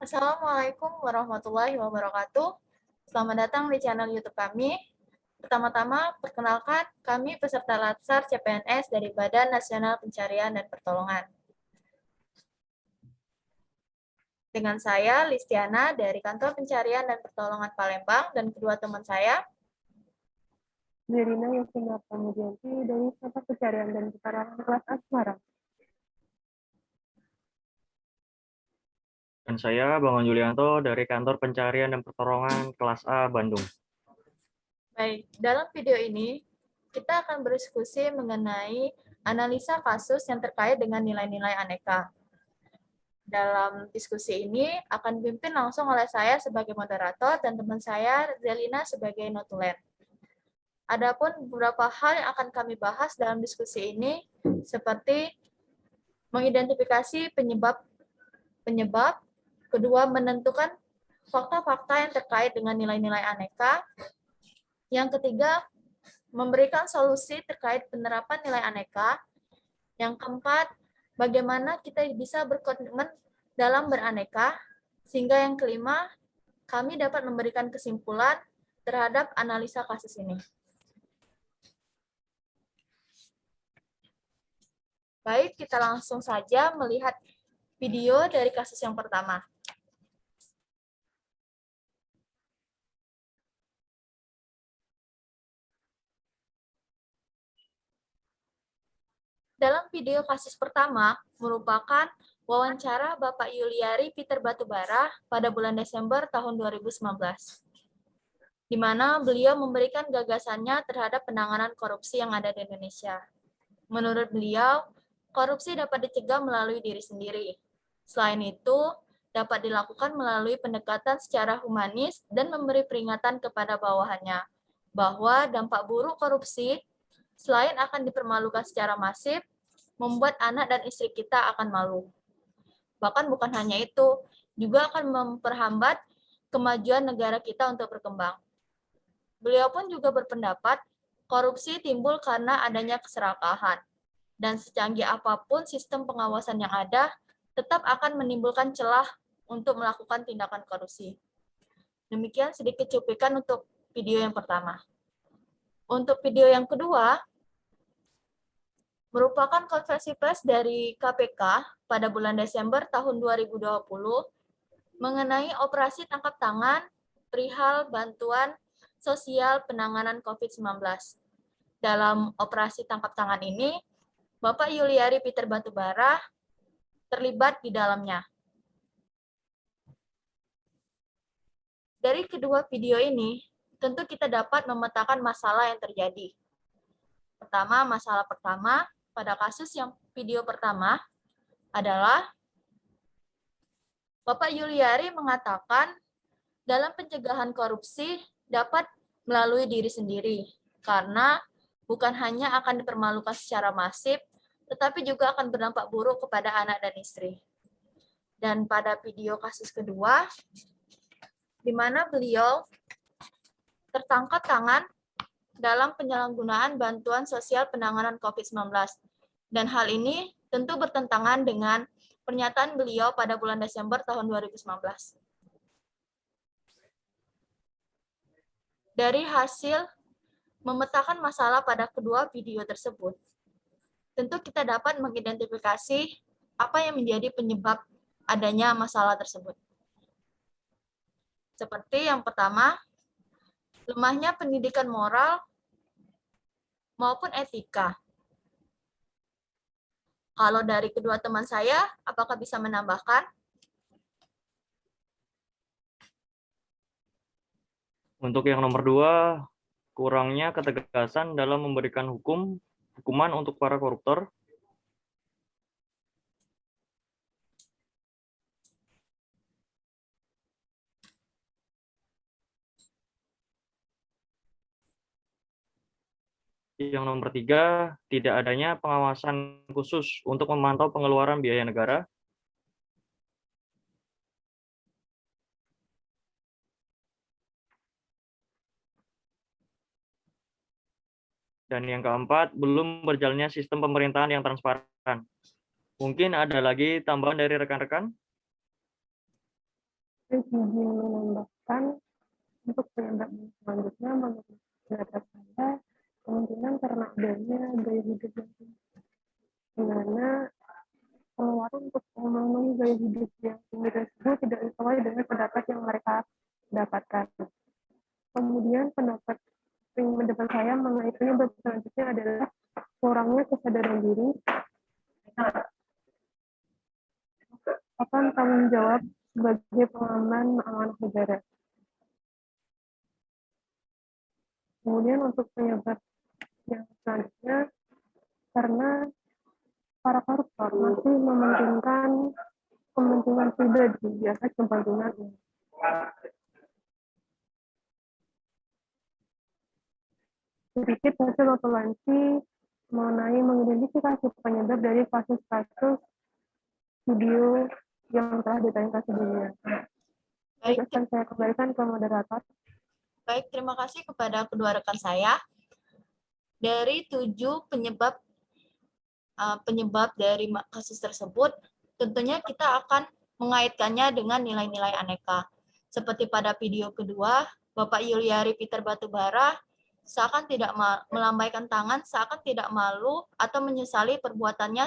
Assalamualaikum warahmatullahi wabarakatuh. Selamat datang di channel YouTube kami. Pertama-tama, perkenalkan kami peserta Latsar CPNS dari Badan Nasional Pencarian dan Pertolongan. Dengan saya, Listiana, dari Kantor Pencarian dan Pertolongan Palembang, dan kedua teman saya. Nirina Yasina Pramudianti dari Kantor Pencarian dan Pertolongan kelas Asmara. Dan saya, Bang Julianto, dari Kantor Pencarian dan Pertolongan Kelas A, Bandung. Baik, dalam video ini, kita akan berdiskusi mengenai analisa kasus yang terkait dengan nilai-nilai aneka. Dalam diskusi ini akan dipimpin langsung oleh saya sebagai moderator dan teman saya, Zelina, sebagai notulen. Adapun beberapa hal yang akan kami bahas dalam diskusi ini, seperti mengidentifikasi penyebab, kedua menentukan fakta-fakta yang terkait dengan nilai-nilai aneka, yang ketiga memberikan solusi terkait penerapan nilai aneka, yang keempat bagaimana kita bisa berkomitmen dalam beraneka, sehingga yang kelima kami dapat memberikan kesimpulan terhadap analisa kasus ini. Baik, kita langsung saja melihat video dari kasus yang pertama. Dalam video kasus pertama merupakan wawancara Bapak Yuliari Peter Batubara pada bulan Desember tahun 2019, di mana beliau memberikan gagasannya terhadap penanganan korupsi yang ada di Indonesia. Menurut beliau, korupsi dapat dicegah melalui diri sendiri. Selain itu, dapat dilakukan melalui pendekatan secara humanis dan memberi peringatan kepada bawahannya bahwa dampak buruk korupsi selain akan dipermalukan secara masif, membuat anak dan istri kita akan malu. Bahkan bukan hanya itu, juga akan memperhambat kemajuan negara kita untuk berkembang. Beliau pun juga berpendapat korupsi timbul karena adanya keserakahan, dan secanggih apapun sistem pengawasan yang ada, tetap akan menimbulkan celah untuk melakukan tindakan korupsi. Demikian sedikit cuplikan untuk video yang pertama. Untuk video yang kedua, merupakan konferensi pers dari KPK pada bulan Desember tahun 2020 mengenai operasi tangkap tangan perihal bantuan sosial penanganan COVID-19. Dalam operasi tangkap tangan ini, Bapak Yuliari Peter Batubara terlibat di dalamnya. Dari kedua video ini, tentu kita dapat memetakan masalah yang terjadi. Masalah pertama pada kasus yang video pertama adalah Bapak Yuliari mengatakan dalam pencegahan korupsi dapat melalui diri sendiri, karena bukan hanya akan dipermalukan secara masif, tetapi juga akan berdampak buruk kepada anak dan istri. Dan pada video kasus kedua, di mana beliau tertangkap tangan dalam penyalahgunaan bantuan sosial penanganan COVID-19. Dan hal ini tentu bertentangan dengan pernyataan beliau pada bulan Desember tahun 2019. Dari hasil memetakan masalah pada kedua video tersebut, tentu kita dapat mengidentifikasi apa yang menjadi penyebab adanya masalah tersebut. Seperti yang pertama, lemahnya pendidikan moral maupun etika. Kalau dari kedua teman saya, apakah bisa menambahkan? Untuk yang nomor 2, kurangnya ketegasan dalam memberikan hukuman untuk para koruptor. Yang nomor 3, tidak adanya pengawasan khusus untuk memantau pengeluaran biaya negara. Dan yang keempat, belum berjalannya sistem pemerintahan yang transparan. Mungkin ada lagi tambahan dari rekan-rekan? Saya izin menambahkan untuk penyebab selanjutnya menurut pendapat saya kemungkinan karena adanya gaya hidup yang tinggi, di mana pengeluaran untuk memenuhi gaya hidup yang tinggi tersebut tidak sesuai dengan pendapat yang mereka dapatkan. Kemudian pendapat saya mengenai penyebab selanjutnya adalah kurangnya kesadaran diri akan tanggung jawab sebagai pengaman amanah negara. Kemudian untuk penyebab yang selanjutnya, karena para koruptor masih mementingkan kepentingan pribadi di atas kepentingan umum. Sedikit hasil otolansi mengenai mengidentifikasi penyebab dari kasus-kasus video yang telah ditayangkan sebelumnya. Baik, Akan saya kembalikan ke moderator. baik, terima kasih kepada kedua rekan saya. Dari 7 penyebab dari kasus tersebut, tentunya kita akan mengaitkannya dengan nilai-nilai aneka. Seperti pada video kedua, Bapak Yuliari Peter Batubara seakan tidak melambaikan tangan, seakan tidak malu atau menyesali perbuatannya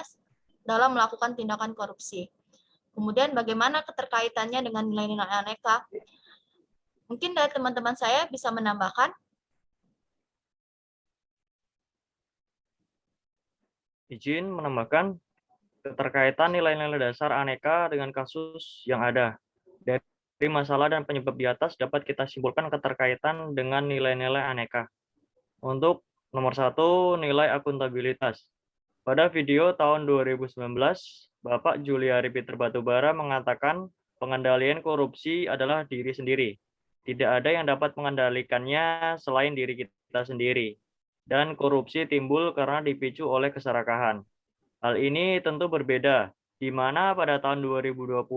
dalam melakukan tindakan korupsi. Kemudian bagaimana keterkaitannya dengan nilai-nilai aneka? Mungkin dari teman-teman saya bisa menambahkan. Izin menambahkan keterkaitan nilai-nilai dasar aneka dengan kasus yang ada. Dari masalah dan penyebab di atas dapat kita simpulkan keterkaitan dengan nilai-nilai aneka. Untuk nomor 1, nilai akuntabilitas. Pada video tahun 2019, Bapak Juliari Peter Batubara mengatakan pengendalian korupsi adalah diri sendiri. Tidak ada yang dapat mengendalikannya selain diri kita sendiri. Dan korupsi timbul karena dipicu oleh keserakahan. Hal ini tentu berbeda, di mana pada tahun 2020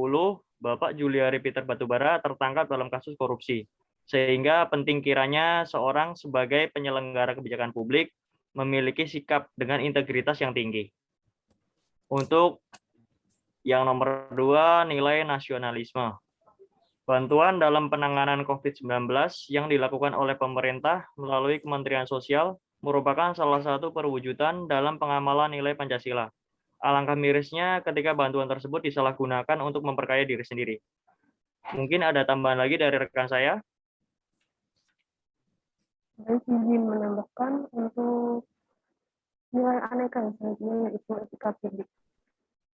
Bapak Juliari Peter Batubara tertangkap dalam kasus korupsi, sehingga penting kiranya seorang sebagai penyelenggara kebijakan publik memiliki sikap dengan integritas yang tinggi. Untuk yang nomor 2, nilai nasionalisme. Bantuan dalam penanganan COVID-19 yang dilakukan oleh pemerintah melalui Kementerian Sosial merupakan salah satu perwujudan dalam pengamalan nilai Pancasila. Alangkah mirisnya ketika bantuan tersebut disalahgunakan untuk memperkaya diri sendiri. Mungkin ada tambahan lagi dari rekan saya? Saya izin menambahkan untuk nilai aneka selanjutnya yaitu etika publik.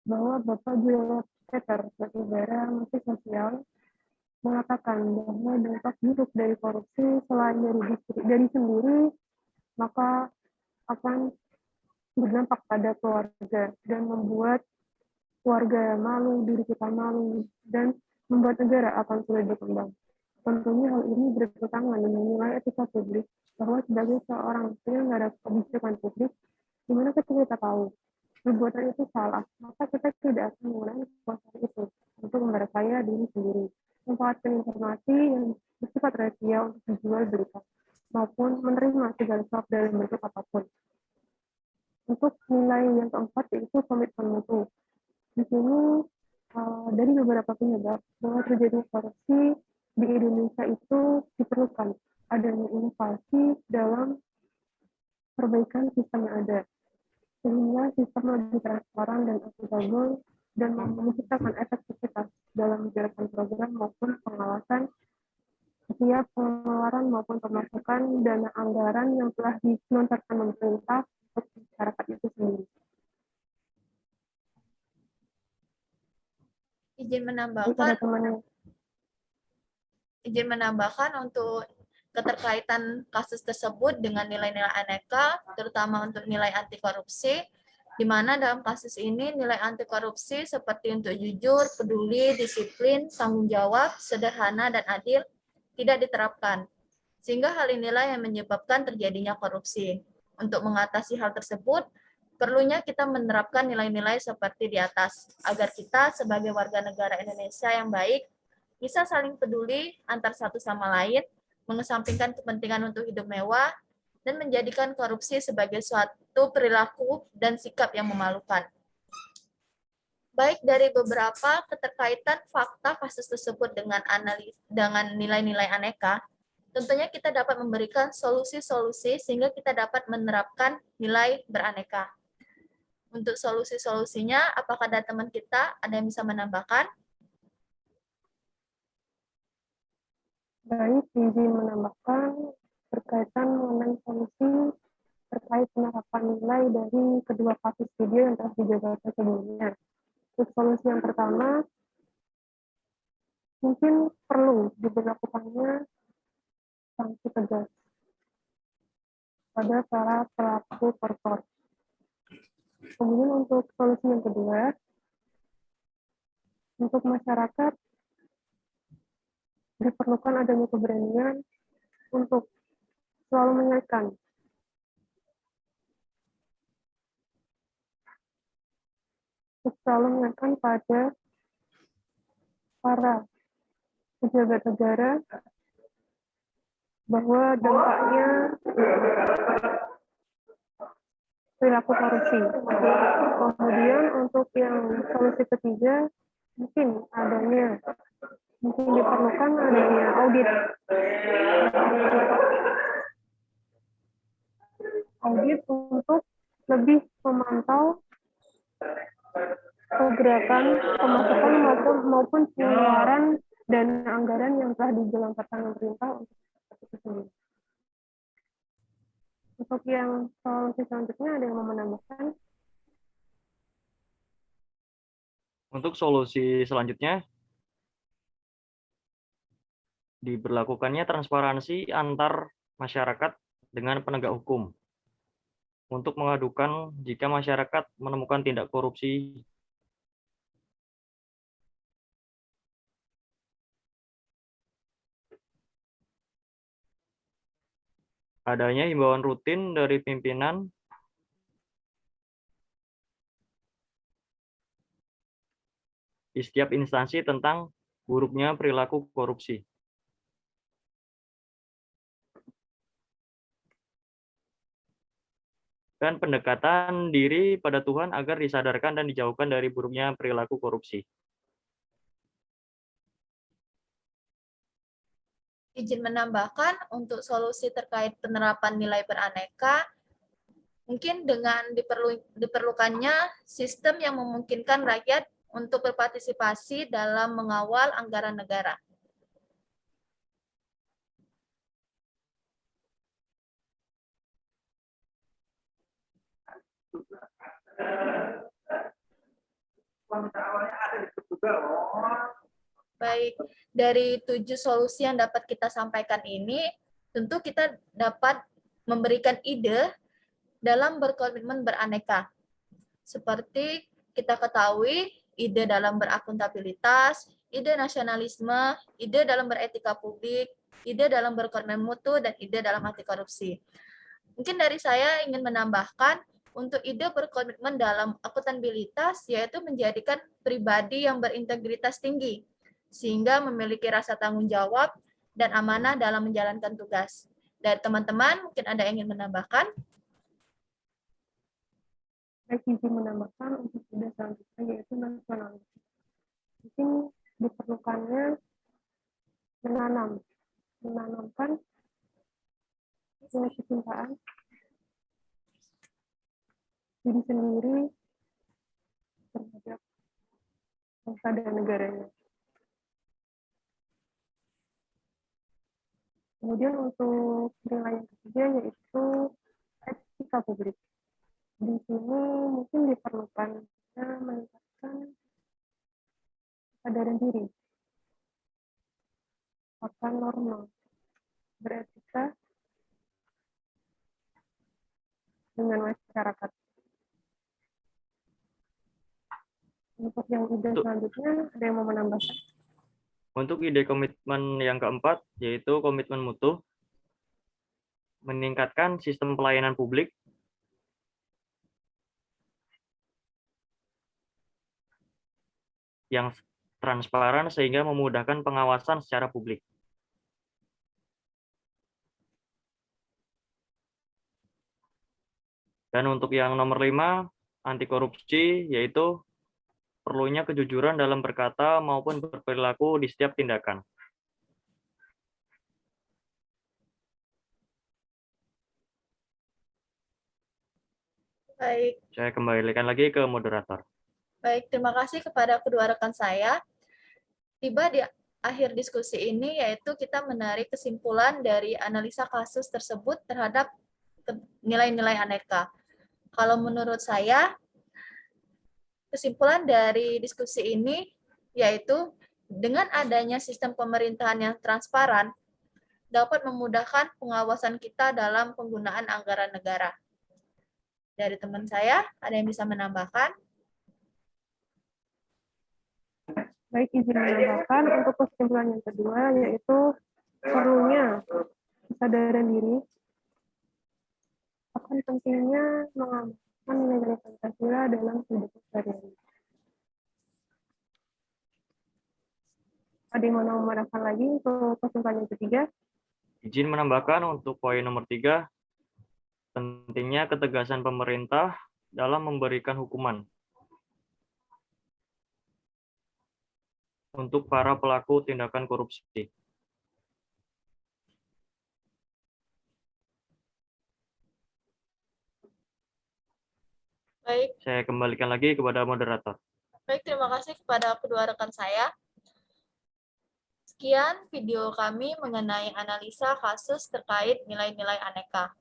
Bahwa Bapak Juliari Peter Batubara Menteri Sosial mengatakan bahwa dampak buruk dari korupsi selain dari sendiri, maka akan berdampak pada keluarga dan membuat keluarga malu, diri kita malu, dan membuat negara akan sulit berkembang. Tentunya hal ini bertentangan dengan nilai etika publik, bahwa sebagai seorang penyelenggara kebijakan publik, di mana ketika kita tahu perbuatan itu salah, maka kita tidak akan menggunakan kekuasaan itu untuk memperkaya diri sendiri, memanfaatkan informasi yang bersifat rahasia untuk dijual belikan, maupun menerima segala sesuatu dalam bentuk apapun. Untuk nilai yang keempat yaitu komitmen mutu. Di sini dari beberapa penyebab bahwa terjadi korupsi di Indonesia itu diperlukan adanya inovasi dalam perbaikan sistem yang ada, sehingga sistem lebih transparan dan akuntabel dan menciptakan efektivitas dalam menjalankan program maupun pengawasan setiap pengeluaran maupun pemasukan dana anggaran yang telah digelontorkan pemerintah untuk masyarakat itu sendiri. Izin menambahkan untuk keterkaitan kasus tersebut dengan nilai-nilai aneka, terutama untuk nilai anti korupsi, di mana dalam kasus ini nilai anti korupsi seperti untuk jujur, peduli, disiplin, tanggung jawab, sederhana, dan adil tidak diterapkan. Sehingga hal inilah yang menyebabkan terjadinya korupsi. Untuk mengatasi hal tersebut, perlunya kita menerapkan nilai-nilai seperti di atas, agar kita sebagai warga negara Indonesia yang baik, bisa saling peduli antar satu sama lain, mengesampingkan kepentingan untuk hidup mewah, dan menjadikan korupsi sebagai suatu perilaku dan sikap yang memalukan. baik dari beberapa keterkaitan fakta kasus tersebut dengan nilai-nilai aneka, tentunya kita dapat memberikan solusi-solusi sehingga kita dapat menerapkan nilai beraneka. Untuk solusi-solusinya, apakah ada teman kita ada yang bisa menambahkan? Baik, izin menambahkan berkaitan mengenai solusi terkait penerapan nilai dari kedua kasus video yang telah dijabarkan sebelumnya. Untuk solusi yang pertama, mungkin perlu diberlakukannya sanksi tegas pada para pelaku koruptor. Kemudian untuk solusi yang kedua, untuk masyarakat diperlukan adanya keberanian untuk selalu mengingatkan pada para pejabat negara bahwa dampaknya perilaku korupsi. Kemudian untuk yang solusi ketiga, mungkin diperlukan adanya audit untuk lebih memantau pergerakan pemasukan maupun pengeluaran dan anggaran yang telah digelontorkan pemerintah untuk itu sendiri. Untuk yang solusi selanjutnya ada yang mau menambahkan? Untuk solusi selanjutnya, diberlakukannya transparansi antar masyarakat dengan penegak hukum untuk mengadukan jika masyarakat menemukan tindak korupsi. Adanya himbauan rutin dari pimpinan di setiap instansi tentang buruknya perilaku korupsi. Dan pendekatan diri pada Tuhan agar disadarkan dan dijauhkan dari buruknya perilaku korupsi. Izin menambahkan untuk solusi terkait penerapan nilai beraneka, mungkin dengan diperlukannya sistem yang memungkinkan rakyat untuk berpartisipasi dalam mengawal anggaran negara. Baik, dari 7 solusi yang dapat kita sampaikan ini, tentu kita dapat memberikan ide dalam berkomitmen beraneka. Seperti kita ketahui, ide dalam berakuntabilitas, ide nasionalisme, ide dalam beretika publik, ide dalam berkomitmen mutu, dan ide dalam anti korupsi. Mungkin dari saya ingin menambahkan, untuk ide berkomitmen dalam akuntabilitas, yaitu menjadikan pribadi yang berintegritas tinggi, sehingga memiliki rasa tanggung jawab dan amanah dalam menjalankan tugas. Dari teman-teman, mungkin ada yang ingin menambahkan? Baik, izin menambahkan untuk ide selanjutnya yaitu nasionalisme. Mungkin diperlukannya menanamkan nilai kecintaan diri sendiri terhadap bangsa dan negaranya. Kemudian untuk nilai yang ketiga yaitu etika publik. Di sini mungkin diperlukan meningkatkan kesadaran diri akan norma beretika dengan masyarakat. Untuk yang ide selanjutnya, ada yang mau menambahkan? Untuk ide komitmen yang keempat, yaitu komitmen mutu, meningkatkan sistem pelayanan publik yang transparan sehingga memudahkan pengawasan secara publik. Dan untuk yang nomor 5, anti korupsi, yaitu perlunya kejujuran dalam berkata maupun berperilaku di setiap tindakan. Baik, Saya kembalikan lagi ke moderator. baik. Terima kasih kepada kedua rekan saya. Tiba di akhir diskusi ini, yaitu kita menarik kesimpulan dari analisa kasus tersebut terhadap nilai-nilai aneka. Kalau menurut saya, kesimpulan dari diskusi ini yaitu dengan adanya sistem pemerintahan yang transparan dapat memudahkan pengawasan kita dalam penggunaan anggaran negara. Dari teman saya, ada yang bisa menambahkan? Baik, izin menambahkan untuk kesimpulan yang kedua, yaitu perlunya kesadaran diri akan pentingnya mengamalkan nilai-nilai Pancasila dalam kehidupan sehari-hari. Ada yang mau menambahkan lagi untuk kesimpulan yang ketiga? Izin menambahkan untuk poin nomor 3, pentingnya ketegasan pemerintah dalam memberikan hukuman untuk para pelaku tindakan korupsi. Baik, Saya kembalikan lagi kepada moderator. baik, terima kasih kepada kedua rekan saya. Sekian video kami mengenai analisa kasus terkait nilai-nilai aneka.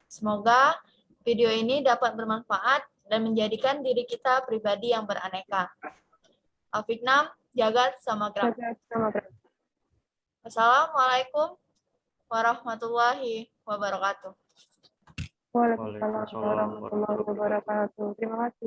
Semoga video ini dapat bermanfaat dan menjadikan diri kita pribadi yang beraneka. Afiknam, Jagat Samagra. Jaga sama berarti. Wassalamualaikum warahmatullahi wabarakatuh. Waalaikumsalam warahmatullahi wabarakatuh. Terima kasih.